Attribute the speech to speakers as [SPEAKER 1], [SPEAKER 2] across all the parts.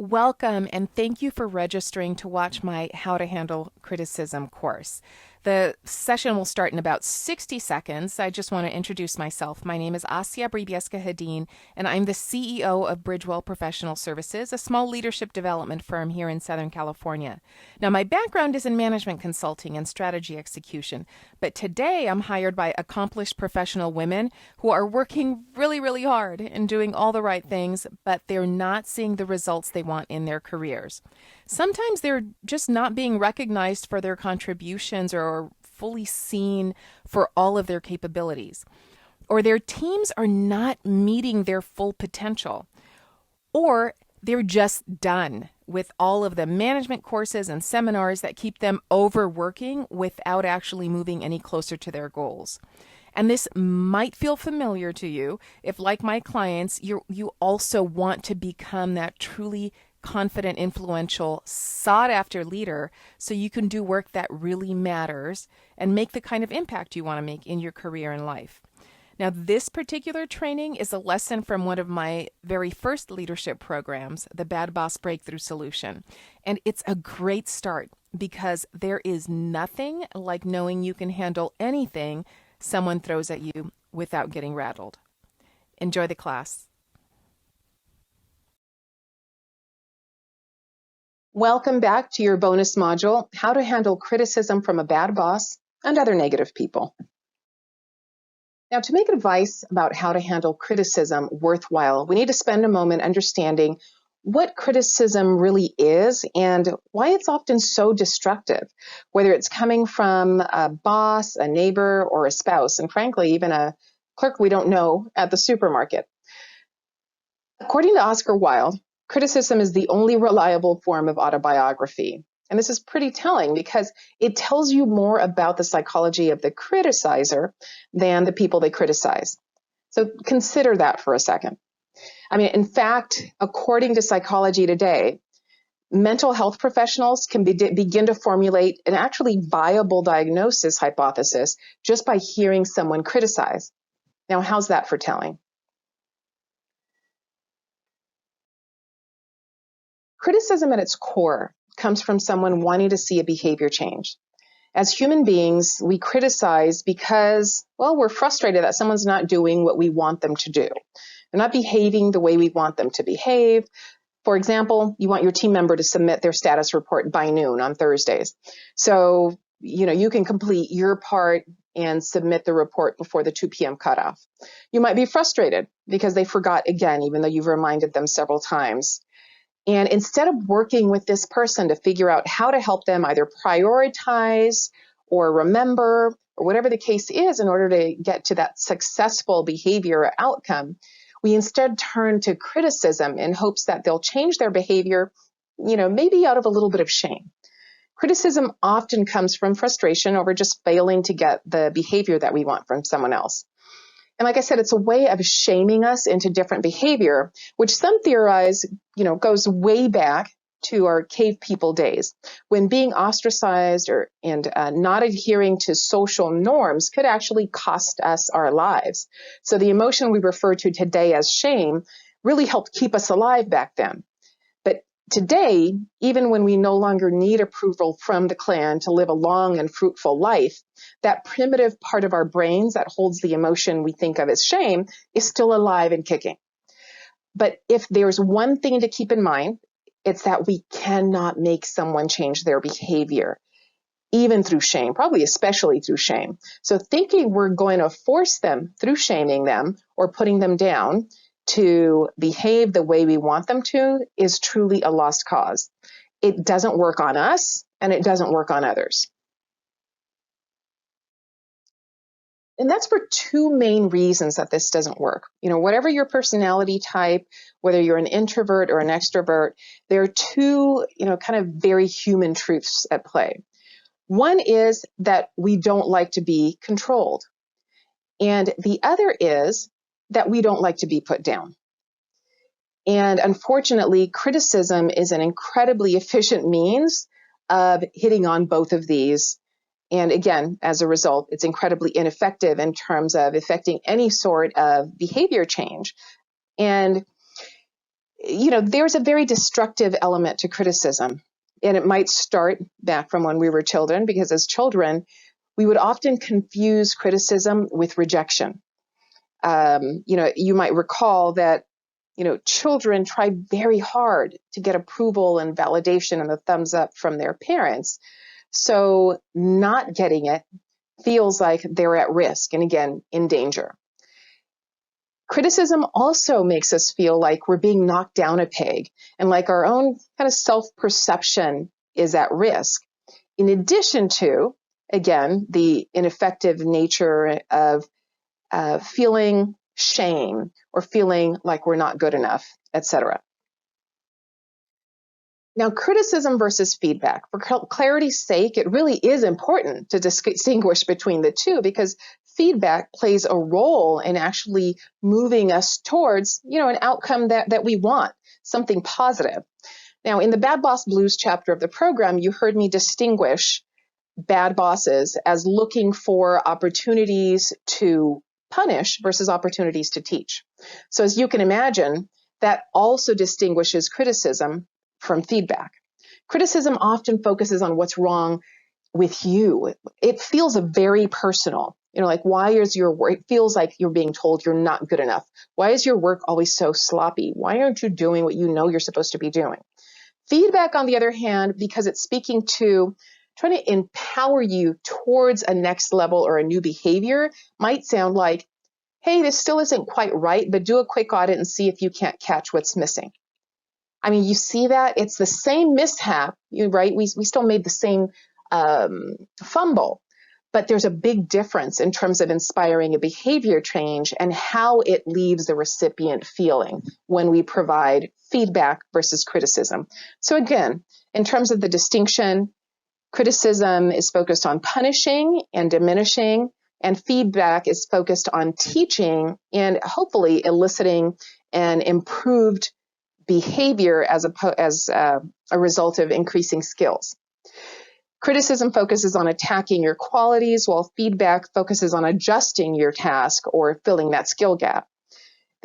[SPEAKER 1] Welcome and thank you for registering to watch my How to Handle Criticism course. The session will start in about 60 seconds. I just want to introduce myself. My name is Bribiesca-Hedin, and I'm the CEO of Bridgewell Professional Services, a small leadership development firm here in Southern California. Now, my background is in management consulting and strategy execution, but today I'm hired by accomplished professional women who are working really, really hard and doing all the right things, but they're not seeing the results they want in their careers. Sometimes they're just not being recognized for their contributions or fully seen for all of their capabilities. Or their teams are not meeting their full potential. Or they're just done with all of the management courses and seminars that keep them overworking without actually moving any closer to their goals. And this might feel familiar to you if, like my clients, you also want to become that truly confident, influential, sought-after leader so you can do work that really matters and make the kind of impact you want to make in your career and life. Now, this particular training is a lesson from one of my very first leadership programs, the Bad Boss Breakthrough Solution. And it's a great start because there is nothing like knowing you can handle anything someone throws at you without getting rattled. Enjoy the class.
[SPEAKER 2] Welcome back to your bonus module, How to Handle Criticism from a Bad Boss and Other Negative People. Now, to make advice about how to handle criticism worthwhile, we need to spend a moment understanding what criticism really is and why it's often so destructive, whether it's coming from a boss, a neighbor, or a spouse, and frankly, even a clerk we don't know at the supermarket. According to Oscar Wilde, criticism is the only reliable form of autobiography. And this is pretty telling because it tells you more about the psychology of the criticizer than the people they criticize. So consider that for a second. In fact, according to Psychology Today, mental health professionals can begin to formulate an actually viable diagnosis hypothesis just by hearing someone criticize. Now, how's that for telling? Criticism at its core comes from someone wanting to see a behavior change. As human beings, we criticize because, we're frustrated that someone's not doing what we want them to do. They're not behaving the way we want them to behave. For example, you want your team member to submit their status report by noon on Thursdays. So, you can complete your part and submit the report before the 2 p.m. cutoff. You might be frustrated because they forgot again, even though you've reminded them several times. And instead of working with this person to figure out how to help them either prioritize or remember or whatever the case is in order to get to that successful behavior or outcome, we instead turn to criticism in hopes that they'll change their behavior, maybe out of a little bit of shame. Criticism often comes from frustration over just failing to get the behavior that we want from someone else. And like I said, it's a way of shaming us into different behavior, which some theorize, goes way back to our cave people days, when being ostracized and not adhering to social norms could actually cost us our lives. So the emotion we refer to today as shame really helped keep us alive back then. But today, even when we no longer need approval from the clan to live a long and fruitful life, that primitive part of our brains that holds the emotion we think of as shame is still alive and kicking. But if there's one thing to keep in mind, it's that we cannot make someone change their behavior, even through shame, probably especially through shame. So thinking we're going to force them through shaming them or putting them down to behave the way we want them to is truly a lost cause. It doesn't work on us and it doesn't work on others. And that's for two main reasons that this doesn't work. Whatever your personality type, whether you're an introvert or an extrovert, there are two, kind of very human truths at play. One is that we don't like to be controlled. And the other is that we don't like to be put down. And unfortunately, criticism is an incredibly efficient means of hitting on both of these. And again, as a result, it's incredibly ineffective in terms of affecting any sort of behavior change. And there's a very destructive element to criticism. And it might start back from when we were children, because as children, we would often confuse criticism with rejection. You might recall that, children try very hard to get approval and validation and the thumbs up from their parents. So not getting it feels like they're at risk and, again, in danger. Criticism also makes us feel like we're being knocked down a peg and like our own kind of self-perception is at risk. In addition to, again, the ineffective nature of feeling shame or feeling like we're not good enough, etc. Now, criticism versus feedback. For clarity's sake, it really is important to distinguish between the two, because feedback plays a role in actually moving us towards, an outcome that we want, something positive. Now, in the Bad Boss Blues chapter of the program, you heard me distinguish bad bosses as looking for opportunities to punish versus opportunities to teach. So as you can imagine, that also distinguishes criticism from feedback. Criticism often focuses on what's wrong with you. It feels very personal. Like, why is your work? It feels like you're being told you're not good enough. Why is your work always so sloppy? Why aren't you doing what you know you're supposed to be doing? Feedback, on the other hand, because it's speaking to trying to empower you towards a next level or a new behavior, might sound like, hey, this still isn't quite right, but do a quick audit and see if you can't catch what's missing. I mean, you see that? It's the same mishap, right? We still made the same fumble, but there's a big difference in terms of inspiring a behavior change and how it leaves the recipient feeling when we provide feedback versus criticism. So again, in terms of the distinction, criticism is focused on punishing and diminishing, and feedback is focused on teaching and hopefully eliciting an improved behavior as a result of increasing skills. Criticism focuses on attacking your qualities, while feedback focuses on adjusting your task or filling that skill gap.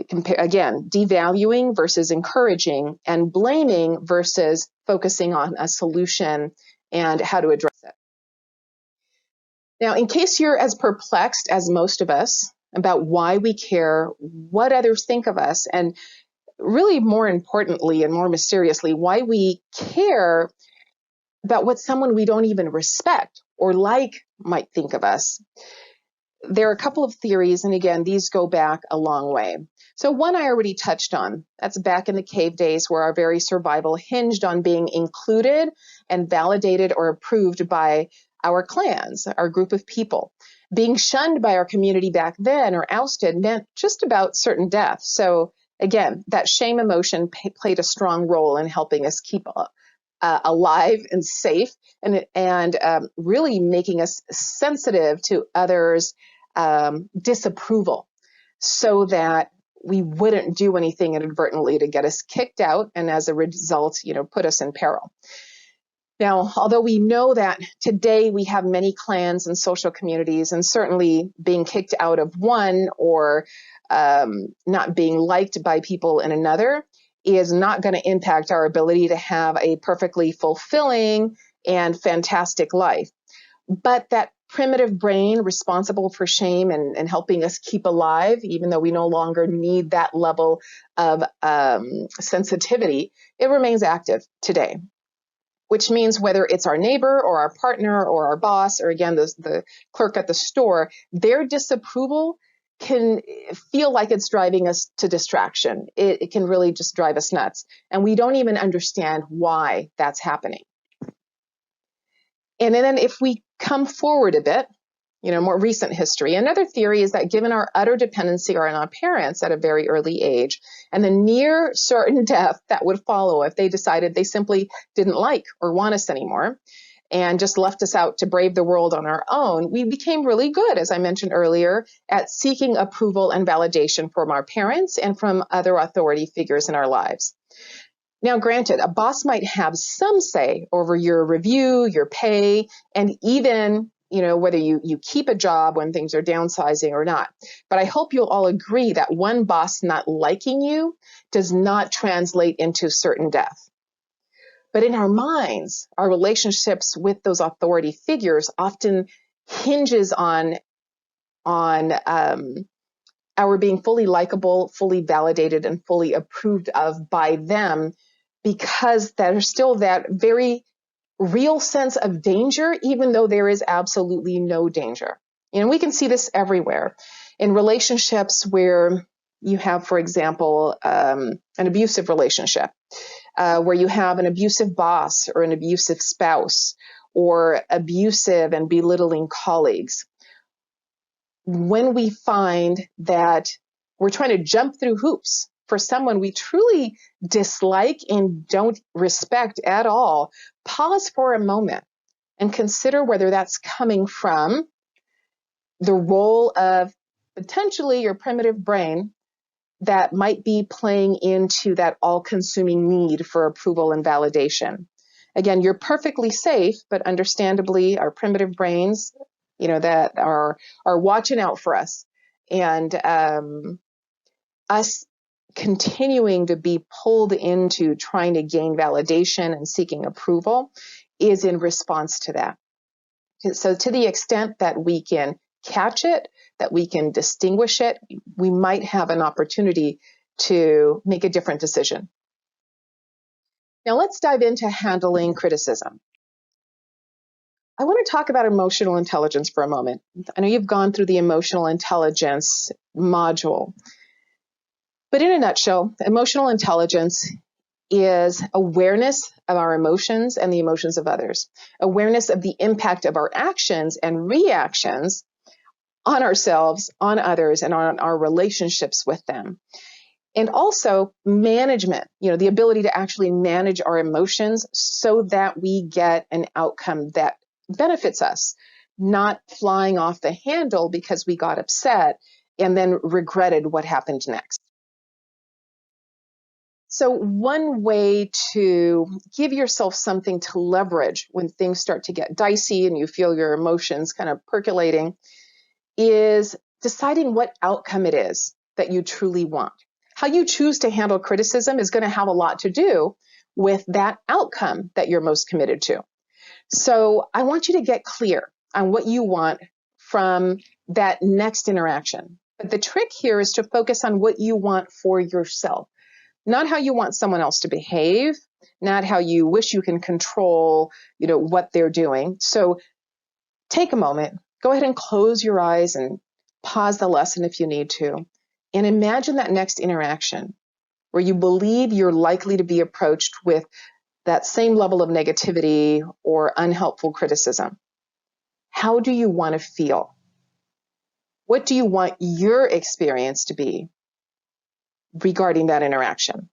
[SPEAKER 2] Again, devaluing versus encouraging, and blaming versus focusing on a solution and how to address it. Now, in case you're as perplexed as most of us about why we care what others think of us, and really more importantly and more mysteriously, why we care about what someone we don't even respect or like might think of us, there are a couple of theories, and again, these go back a long way. So one I already touched on. That's back in the cave days, where our very survival hinged on being included and validated or approved by our clans, our group of people. Being shunned by our community back then or ousted meant just about certain death. So again, that shame emotion played a strong role in helping us keep alive and safe, and really making us sensitive to others' disapproval, so that we wouldn't do anything inadvertently to get us kicked out, and as a result, put us in peril. Now, although we know that today we have many clans and social communities, and certainly being kicked out of one or not being liked by people in another is not going to impact our ability to have a perfectly fulfilling and fantastic life. But that primitive brain responsible for shame and helping us keep alive, even though we no longer need that level of sensitivity, it remains active today. Which means whether it's our neighbor or our partner or our boss, or again, the clerk at the store, their disapproval can feel like it's driving us to distraction. It can really just drive us nuts. And we don't even understand why that's happening. And then if we come forward a bit, more recent history, another theory is that given our utter dependency on our parents at a very early age, and the near certain death that would follow if they decided they simply didn't like or want us anymore, and just left us out to brave the world on our own, we became really good, as I mentioned earlier, at seeking approval and validation from our parents and from other authority figures in our lives. Now, granted, a boss might have some say over your review, your pay, and even whether you keep a job when things are downsizing or not. But I hope you'll all agree that one boss not liking you does not translate into certain death. But in our minds, our relationships with those authority figures often hinges on our being fully likable, fully validated, and fully approved of by them, because there's still that very real sense of danger, even though there is absolutely no danger. And we can see this everywhere in relationships where you have, for example, an abusive relationship, where you have an abusive boss or an abusive spouse or abusive and belittling colleagues. When we find that we're trying to jump through hoops for someone we truly dislike and don't respect at all, pause for a moment and consider whether that's coming from the role of potentially your primitive brain that might be playing into that all-consuming need for approval and validation. Again, you're perfectly safe, but understandably, our primitive brains, that are watching out for us, and us continuing to be pulled into trying to gain validation and seeking approval is in response to that. So to the extent that we can catch it, that we can distinguish it, we might have an opportunity to make a different decision. Now let's dive into handling criticism. I want to talk about emotional intelligence for a moment. I know you've gone through the emotional intelligence module, but in a nutshell, emotional intelligence is awareness of our emotions and the emotions of others, awareness of the impact of our actions and reactions on ourselves, on others, and on our relationships with them. And also management, the ability to actually manage our emotions so that we get an outcome that benefits us, not flying off the handle because we got upset and then regretted what happened next. So one way to give yourself something to leverage when things start to get dicey and you feel your emotions kind of percolating is deciding what outcome it is that you truly want. How you choose to handle criticism is going to have a lot to do with that outcome that you're most committed to. So I want you to get clear on what you want from that next interaction. But the trick here is to focus on what you want for yourself, not how you want someone else to behave, not how you wish you can control, what they're doing. So take a moment, go ahead and close your eyes and pause the lesson if you need to, and imagine that next interaction where you believe you're likely to be approached with that same level of negativity or unhelpful criticism. How do you want to feel? What do you want your experience to be regarding that interaction?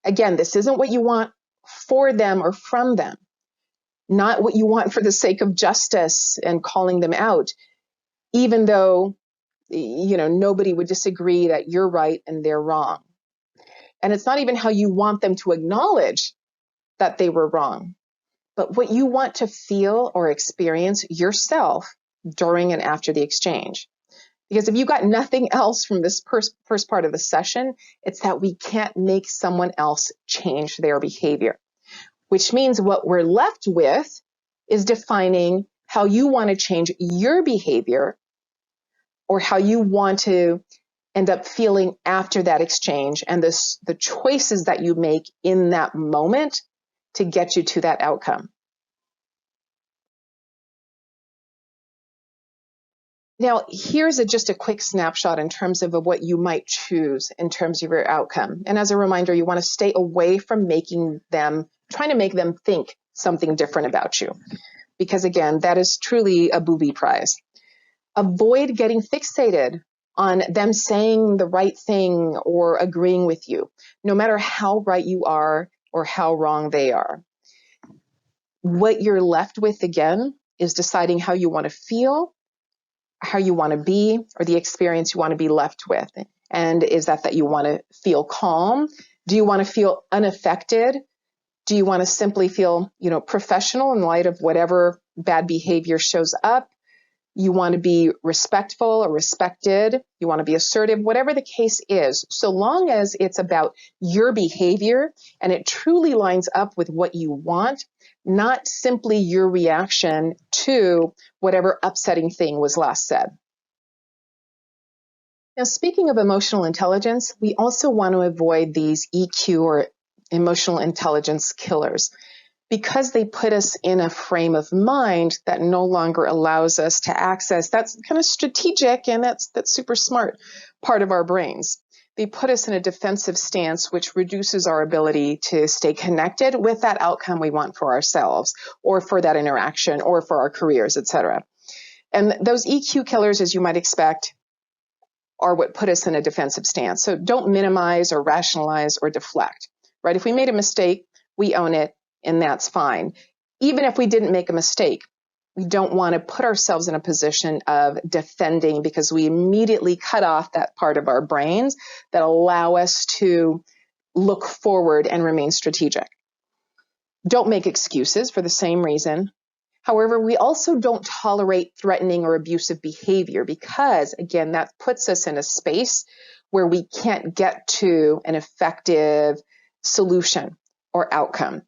[SPEAKER 2] Again, this isn't what you want for them or from them, not what you want for the sake of justice and calling them out, even though, nobody would disagree that you're right and they're wrong. And it's not even how you want them to acknowledge that they were wrong, but what you want to feel or experience yourself during and after the exchange. Because if you got nothing else from this first part of the session, it's that we can't make someone else change their behavior, which means what we're left with is defining how you want to change your behavior or how you want to end up feeling after that exchange and the choices that you make in that moment to get you to that outcome. Now, here's just a quick snapshot in terms of what you might choose in terms of your outcome. And as a reminder, you want to stay away from trying to make them think something different about you. Because again, that is truly a booby prize. Avoid getting fixated on them saying the right thing or agreeing with you, no matter how right you are or how wrong they are. What you're left with, again, is deciding how you want to feel, how you want to be, or the experience you want to be left with. And is that you want to feel calm? Do you want to feel unaffected? Do you want to simply feel, professional in light of whatever bad behavior shows up. You want to be respectful or respected. You want to be assertive, whatever the case is. So long as it's about your behavior and it truly lines up with what you want, not simply your reaction to whatever upsetting thing was last said. Now, speaking of emotional intelligence, we also want to avoid these EQ or emotional intelligence killers, because they put us in a frame of mind that no longer allows us to access that's kind of strategic and that's super smart part of our brains. They put us in a defensive stance, which reduces our ability to stay connected with that outcome we want for ourselves or for that interaction or for our careers, etc. And those EQ killers, as you might expect, are what put us in a defensive stance. So don't minimize or rationalize or deflect, right? If we made a mistake, we own it, and that's fine. Even if we didn't make a mistake, we don't want to put ourselves in a position of defending, because we immediately cut off that part of our brains that allow us to look forward and remain strategic. Don't make excuses for the same reason. However, we also don't tolerate threatening or abusive behavior, because, again, that puts us in a space where we can't get to an effective solution or outcome.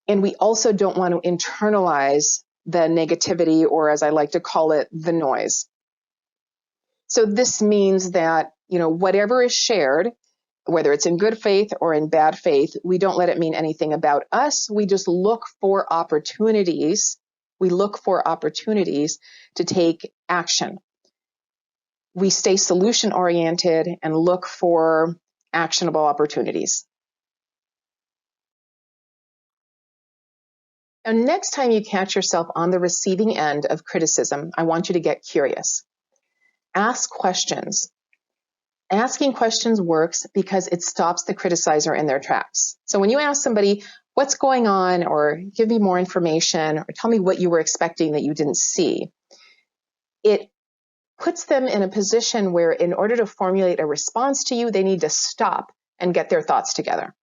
[SPEAKER 2] And we also don't want to internalize the negativity, or as I like to call it, the noise. So this means that, whatever is shared, whether it's in good faith or in bad faith, we don't let it mean anything about us. We just look for opportunities. We look for opportunities to take action. We stay solution oriented and look for actionable opportunities. Now, next time you catch yourself on the receiving end of criticism, I want you to get curious. Ask questions. Asking questions works because it stops the criticizer in their tracks. So when you ask somebody, what's going on, or give me more information, or tell me what you were expecting that you didn't see, it puts them in a position where, in order to formulate a response to you, they need to stop and get their thoughts together.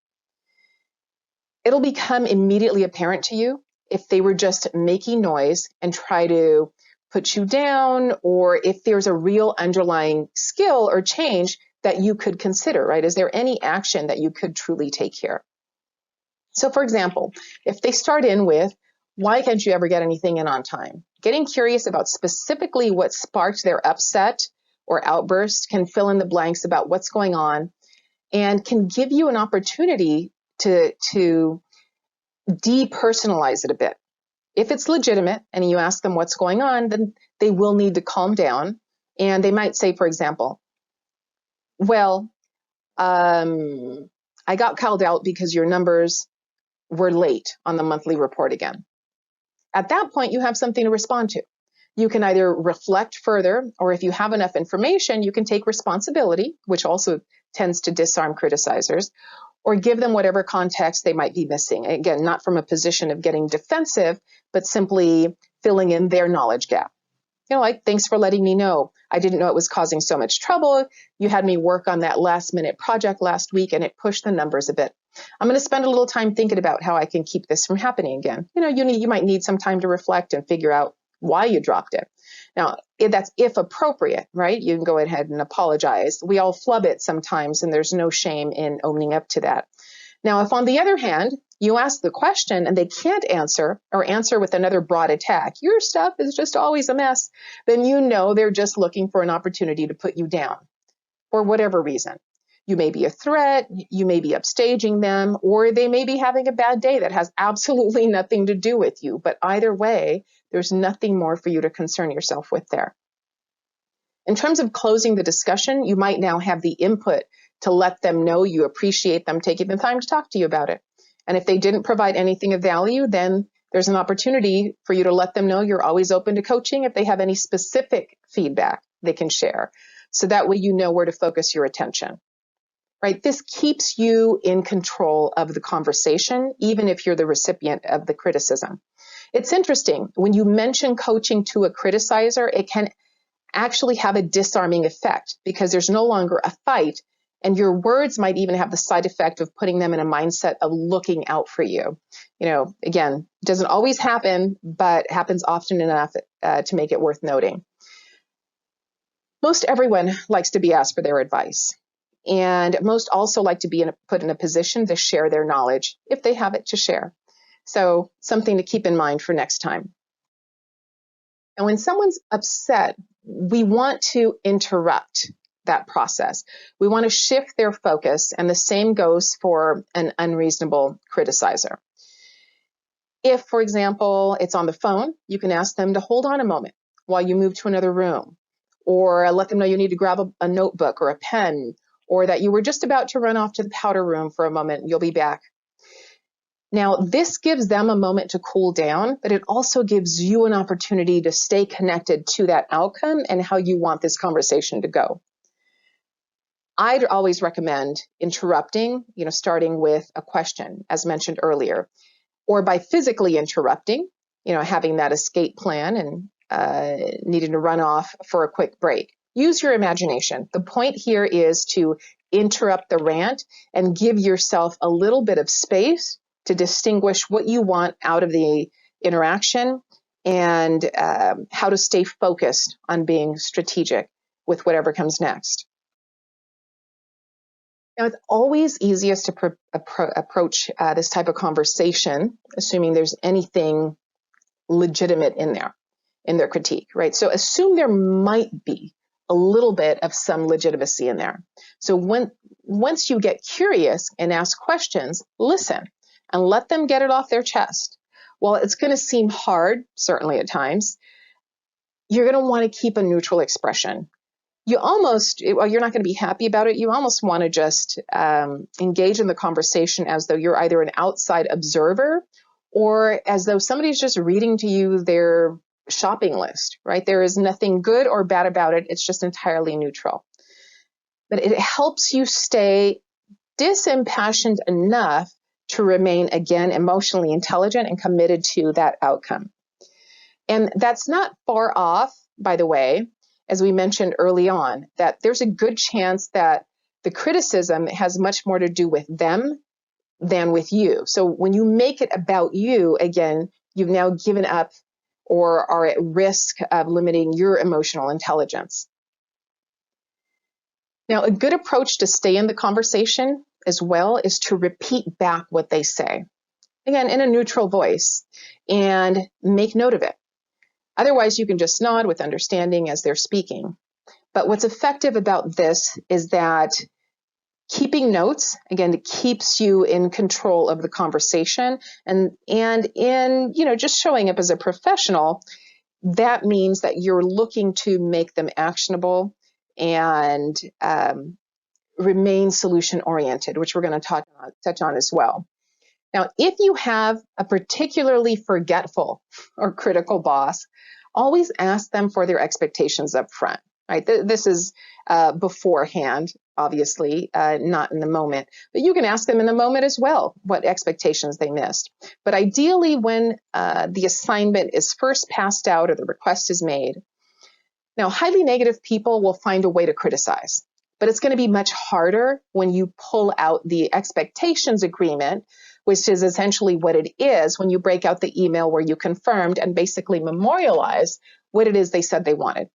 [SPEAKER 2] It'll become immediately apparent to you if they were just making noise and try to put you down, or if there's a real underlying skill or change that you could consider, right? Is there any action that you could truly take here? So, for example, if they start in with, why can't you ever get anything in on time? Getting curious about specifically what sparked their upset or outburst can fill in the blanks about what's going on and can give you an opportunity to depersonalize it a bit. If it's legitimate and you ask them what's going on, then they will need to calm down. And they might say, for example, well, I got called out because your numbers were late on the monthly report again. At that point, you have something to respond to. You can either reflect further, or if you have enough information, you can take responsibility, which also tends to disarm criticizers, or give them whatever context they might be missing. Again, not from a position of getting defensive, but simply filling in their knowledge gap. Like, thanks for letting me know. I didn't know it was causing so much trouble. You had me work on that last minute project last week and it pushed the numbers a bit. I'm going to spend a little time thinking about how I can keep this from happening again. You might need some time to reflect and figure out why you dropped it. Now, that's if appropriate, right? You can go ahead and apologize. We all flub it sometimes, and there's no shame in owning up to that. Now, if on the other hand, you ask the question and they can't answer, or answer with another broad attack, your stuff is just always a mess, then they're just looking for an opportunity to put you down for whatever reason. You may be a threat, you may be upstaging them, or they may be having a bad day that has absolutely nothing to do with you. But either way, there's nothing more for you to concern yourself with there. In terms of closing the discussion, you might now have the input to let them know you appreciate them taking the time to talk to you about it. And if they didn't provide anything of value, then there's an opportunity for you to let them know you're always open to coaching if they have any specific feedback they can share. So that way you know where to focus your attention. Right? This keeps you in control of the conversation, even if you're the recipient of the criticism. It's interesting. When you mention coaching to a criticizer, it can actually have a disarming effect because there's no longer a fight. And your words might even have the side effect of putting them in a mindset of looking out for you. Again, it doesn't always happen, but happens often enough to make it worth noting. Most everyone likes to be asked for their advice. And most also like to be put in a position to share their knowledge if they have it to share. So something to keep in mind for next time. And when someone's upset, we want to interrupt that process. We want to shift their focus, and the same goes for an unreasonable criticizer. If, for example, it's on the phone, you can ask them to hold on a moment while you move to another room, or let them know you need to grab a notebook or a pen, or that you were just about to run off to the powder room for a moment and you'll be back. Now, this gives them a moment to cool down, but it also gives you an opportunity to stay connected to that outcome and how you want this conversation to go. I'd always recommend interrupting, starting with a question, as mentioned earlier, or by physically interrupting, having that escape plan and needing to run off for a quick break. Use your imagination. The point here is to interrupt the rant and give yourself a little bit of space to distinguish what you want out of the interaction and how to stay focused on being strategic with whatever comes next. Now, it's always easiest to approach this type of conversation, assuming there's anything legitimate in their critique, right? So assume there might be a little bit of some legitimacy in there. So once you get curious and ask questions, listen and let them get it off their chest. While it's going to seem hard, certainly at times, you're going to want to keep a neutral expression. You're not going to be happy about it. You almost want to just engage in the conversation as though you're either an outside observer or as though somebody's just reading to you their shopping list, right? There is nothing good or bad about it. It's just entirely neutral. But it helps you stay disimpassioned enough to remain, again, emotionally intelligent and committed to that outcome. And that's not far off, by the way, as we mentioned early on, that there's a good chance that the criticism has much more to do with them than with you. So when you make it about you, again, you've now given up or are at risk of limiting your emotional intelligence. Now, a good approach to stay in the conversation as well is to repeat back what they say, again, in a neutral voice, and make note of it. Otherwise, you can just nod with understanding as they're speaking. But what's effective about this is that keeping notes, again, it keeps you in control of the conversation, and in, just showing up as a professional, that means that you're looking to make them actionable and remain solution-oriented, which we're going to touch on as well. Now, if you have a particularly forgetful or critical boss, always ask them for their expectations up front, right? This is beforehand, obviously, not in the moment. But you can ask them in the moment as well what expectations they missed. But ideally, when the assignment is first passed out or the request is made. Now, highly negative people will find a way to criticize. But it's going to be much harder when you pull out the expectations agreement, which is essentially what it is when you break out the email where you confirmed and basically memorialize what it is they said they wanted.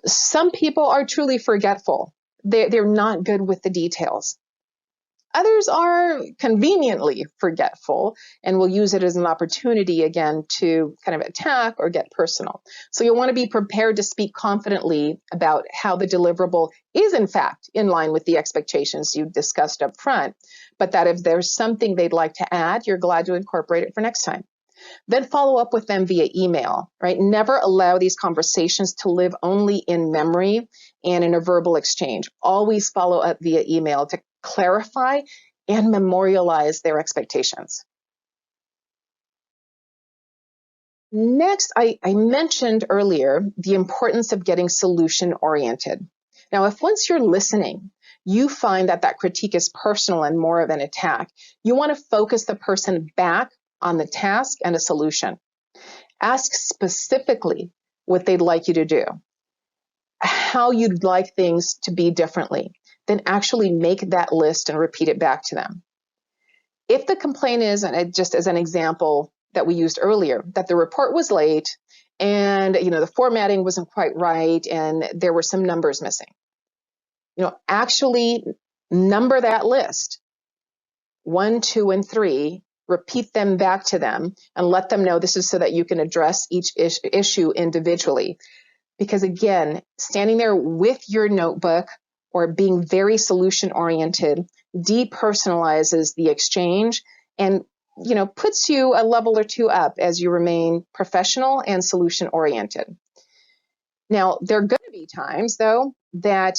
[SPEAKER 2] Some people are truly forgetful. They're not good with the details. Others are conveniently forgetful and will use it as an opportunity, again, to kind of attack or get personal. So you'll want to be prepared to speak confidently about how the deliverable is, in fact, in line with the expectations you discussed up front, but that if there's something they'd like to add, you're glad to incorporate it for next time. Then follow up with them via email, right? Never allow these conversations to live only in memory and in a verbal exchange. Always follow up via email to clarify and memorialize their expectations. Next, I mentioned earlier the importance of getting solution-oriented. Now, if once you're listening, you find that critique is personal and more of an attack, you want to focus the person back on the task and a solution. Ask specifically what they'd like you to do, how you'd like things to be differently. then actually make that list and repeat it back to them. If the complaint is, and just as an example that we used earlier, that the report was late and the formatting wasn't quite right and there were some numbers missing, actually number that list 1, 2, and 3, repeat them back to them and let them know this is so that you can address each issue individually. Because again, standing there with your notebook or being very solution oriented depersonalizes the exchange and puts you a level or two up as you remain professional and solution oriented. Now, there are going to be times though that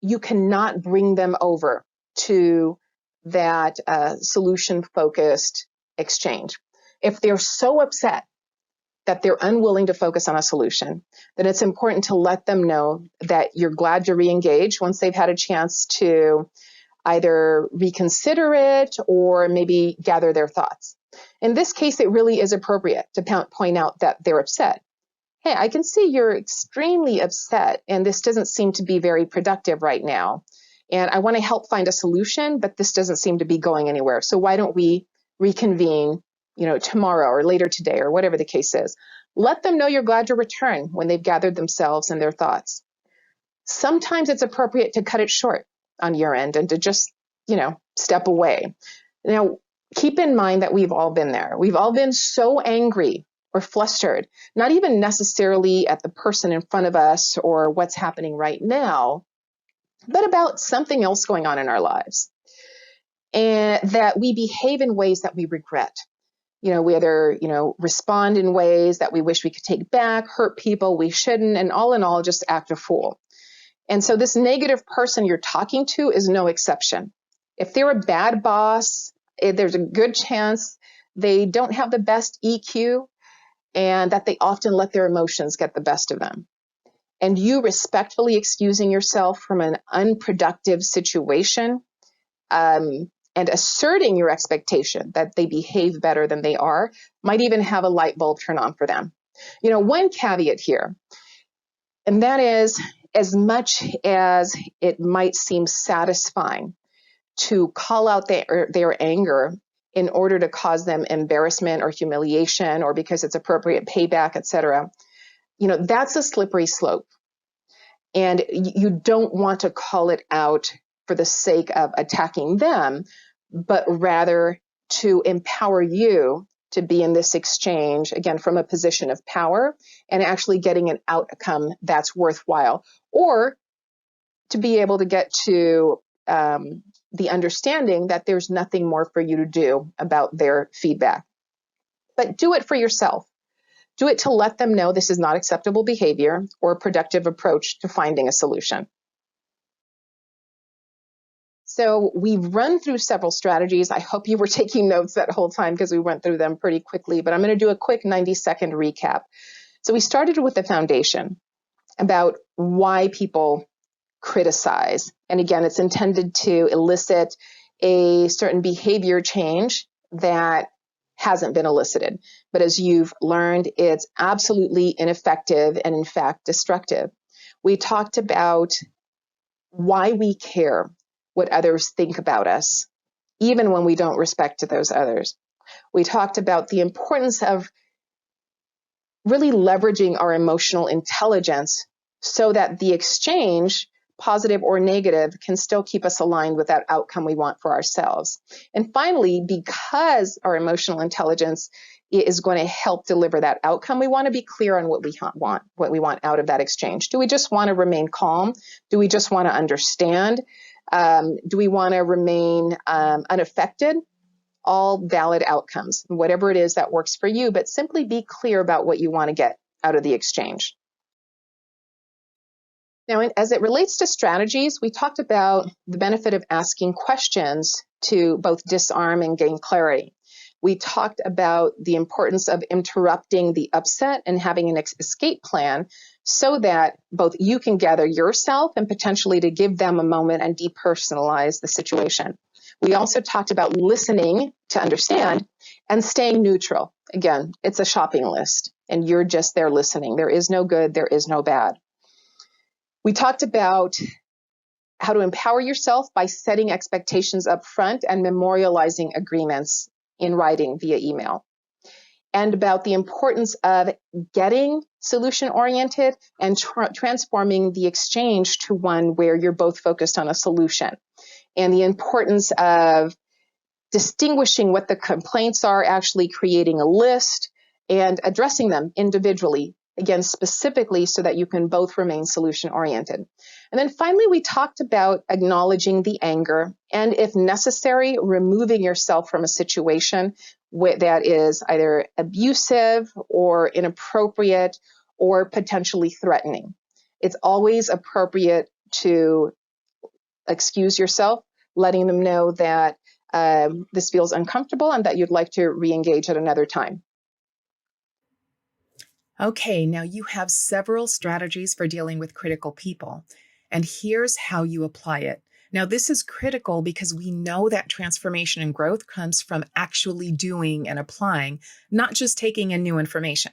[SPEAKER 2] you cannot bring them over to that solution focused exchange. If they're so upset that they're unwilling to focus on a solution, then it's important to let them know that you're glad to re-engage once they've had a chance to either reconsider it or maybe gather their thoughts. In this case, it really is appropriate to point out that they're upset. Hey, I can see you're extremely upset and this doesn't seem to be very productive right now. And I want to help find a solution, but this doesn't seem to be going anywhere. So why don't we reconvene, tomorrow or later today or whatever the case is. Let them know you're glad to return when they've gathered themselves and their thoughts. Sometimes it's appropriate to cut it short on your end and to just, step away. Now, keep in mind that we've all been there. We've all been so angry or flustered, not even necessarily at the person in front of us or what's happening right now, but about something else going on in our lives. And that we behave in ways that we regret. We either, respond in ways that we wish we could take back, hurt people we shouldn't, and all in all, just act a fool. And so this negative person you're talking to is no exception. If they're a bad boss, there's a good chance they don't have the best EQ and that they often let their emotions get the best of them. And you respectfully excusing yourself from an unproductive situation, and asserting your expectation that they behave better than they are might even have a light bulb turn on for them. One caveat here, and that is, as much as it might seem satisfying to call out their anger in order to cause them embarrassment or humiliation or because it's appropriate payback, etc., that's a slippery slope. And you don't want to call it out for the sake of attacking them, but rather to empower you to be in this exchange, again, from a position of power and actually getting an outcome that's worthwhile, or to be able to get to the understanding that there's nothing more for you to do about their feedback. But do it for yourself. Do it to let them know this is not acceptable behavior or a productive approach to finding a solution. So we've run through several strategies. I hope you were taking notes that whole time because we went through them pretty quickly, but I'm going to do a quick 90-second recap. So we started with the foundation about why people criticize. And again, it's intended to elicit a certain behavior change that hasn't been elicited. But as you've learned, it's absolutely ineffective and in fact destructive. We talked about why we care what others think about us, even when we don't respect those others. We talked about the importance of really leveraging our emotional intelligence so that the exchange, positive or negative, can still keep us aligned with that outcome we want for ourselves. And finally, because our emotional intelligence is going to help deliver that outcome, we want to be clear on what we want out of that exchange. Do we just want to remain calm? Do we just want to understand? Do we want to remain unaffected? All valid outcomes, whatever it is that works for you, but simply be clear about what you want to get out of the exchange. Now, as it relates to strategies, we talked about the benefit of asking questions to both disarm and gain clarity. We talked about the importance of interrupting the upset and having an escape plan so that both you can gather yourself and potentially to give them a moment and depersonalize the situation. We also talked about listening to understand and staying neutral. Again, it's a shopping list and you're just there listening. There is no good, there is no bad. We talked about how to empower yourself by setting expectations up front and memorializing agreements in writing via email. And about the importance of getting solution-oriented and transforming the exchange to one where you're both focused on a solution. And the importance of distinguishing what the complaints are, actually creating a list, and addressing them individually, again, specifically so that you can both remain solution-oriented. And then finally, we talked about acknowledging the anger and, if necessary, removing yourself from a situation that is either abusive or inappropriate or potentially threatening. It's always appropriate to excuse yourself, letting them know that this feels uncomfortable and that you'd like to re-engage at another time.
[SPEAKER 1] Okay, now you have several strategies for dealing with critical people, and here's how you apply it. Now, this is critical because we know that transformation and growth comes from actually doing and applying, not just taking in new information.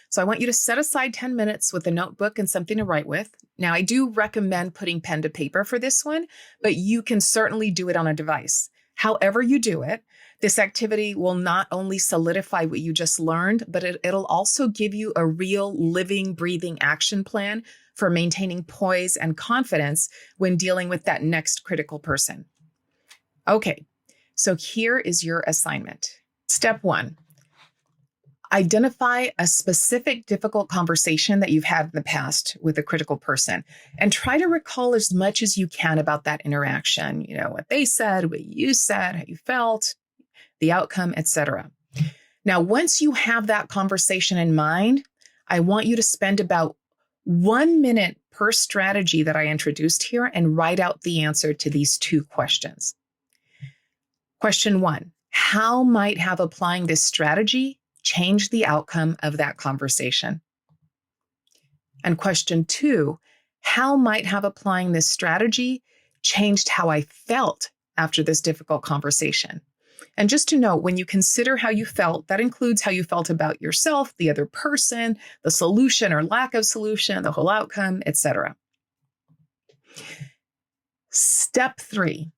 [SPEAKER 1] So I want you to set aside 10 minutes with a notebook and something to write with. Now, I do recommend putting pen to paper for this one, but you can certainly do it on a device. However you do it, this activity will not only solidify what you just learned, but it'll also give you a real living, breathing action plan for maintaining poise and confidence when dealing with that next critical person. Okay, so here is your assignment. Step 1, identify a specific difficult conversation that you've had in the past with a critical person and try to recall as much as you can about that interaction. You know, what they said, what you said, how you felt, the outcome, etc. Now, once you have that conversation in mind, I want you to spend about 1 minute per strategy that I introduced here and write out the answer to these 2 questions. Question 1, how might have applying this strategy changed the outcome of that conversation? And question 2, how might have applying this strategy changed how I felt after this difficult conversation? And just to note, when you consider how you felt, that includes how you felt about yourself, the other person, the solution or lack of solution, the whole outcome, etc. Step 3.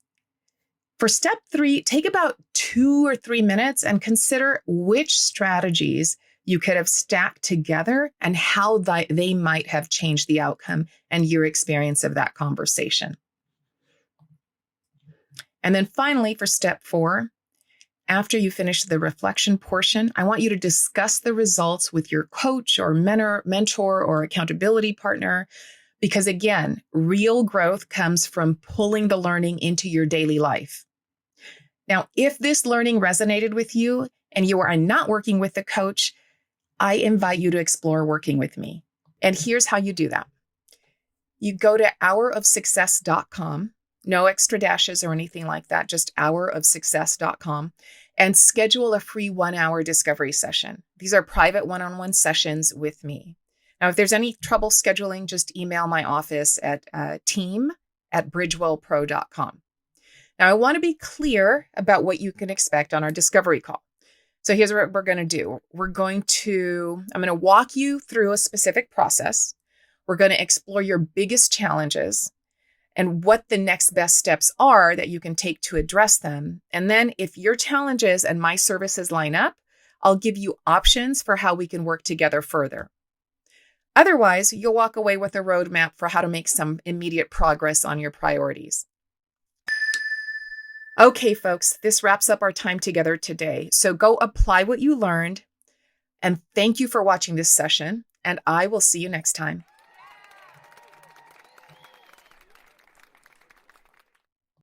[SPEAKER 1] For step 3, take about 2 or 3 minutes and consider which strategies you could have stacked together and how they might have changed the outcome and your experience of that conversation. And then finally, for step 4, after you finish the reflection portion, I want you to discuss the results with your coach or mentor or accountability partner, because again, real growth comes from pulling the learning into your daily life. Now, if this learning resonated with you and you are not working with a coach, I invite you to explore working with me. And here's how you do that. You go to hourofsuccess.com. No extra dashes or anything like that, just hourofsuccess.com, and schedule a free 1-hour discovery session. These are private one-on-one sessions with me. Now, if there's any trouble scheduling, just email my office at team@bridgewellpro.com. Now, I want to be clear about what you can expect on our discovery call. So here's what we're going to do. I'm going to walk you through a specific process. We're going to explore your biggest challenges and what the next best steps are that you can take to address them. And then if your challenges and my services line up, I'll give you options for how we can work together further. Otherwise, you'll walk away with a roadmap for how to make some immediate progress on your priorities. Okay, folks, this wraps up our time together today. So go apply what you learned. And thank you for watching this session. And I will see you next time.